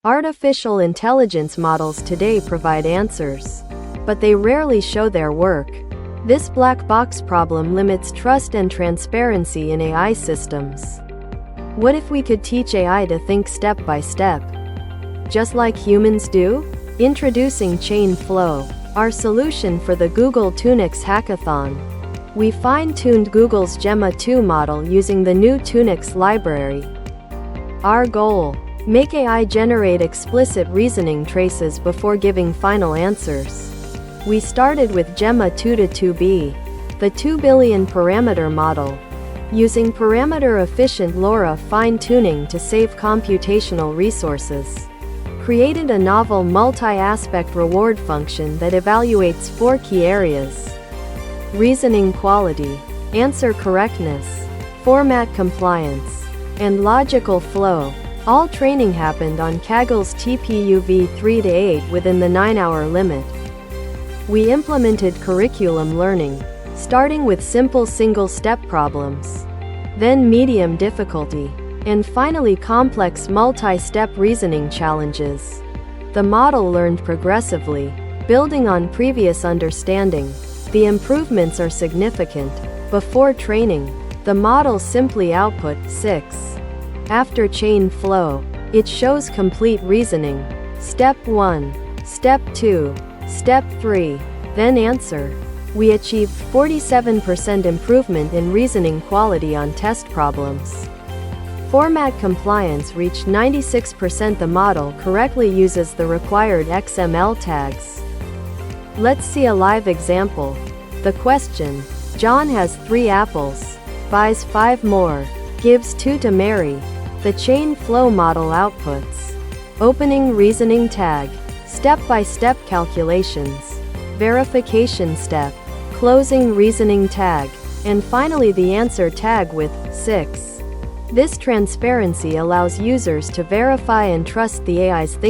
Artificial intelligence models today provide answers, but they rarely show their work. This black box problem limits trust and transparency in AI systems. What if we could teach AI to think step by step, just like humans do? Introducing ChainFlow, our solution for the Google Tunix Hackathon. We fine-tuned Google's Gemma2 model using the new Tunix library. Our goal: make AI generate explicit reasoning traces before giving final answers. We started with Gemma2 2B, the 2 billion parameter model, using parameter-efficient LoRa fine-tuning to save computational resources. Created a novel multi-aspect reward function that evaluates 4 key areas: reasoning quality, answer correctness, format compliance, and logical flow. All training happened on Kaggle's TPU v3-8 within the 9-hour limit. We implemented curriculum learning, starting with simple single-step problems, then medium difficulty, and finally complex multi-step reasoning challenges. The model learned progressively, building on previous understanding. The improvements are significant. Before training, the model simply output 6. After ChainFlow, it shows complete reasoning. Step 1, Step 2, Step 3, then answer. We achieved 47% improvement in reasoning quality on test problems. Format compliance reached 96%. The model correctly uses the required XML tags. Let's see a live example. The question: John has 3 apples, buys 5 more, gives 2 to Mary. The ChainFlow model outputs: opening reasoning tag, step-by-step calculations, verification step, closing reasoning tag, and finally the answer tag with 6. This transparency allows users to verify and trust the AI's thinking.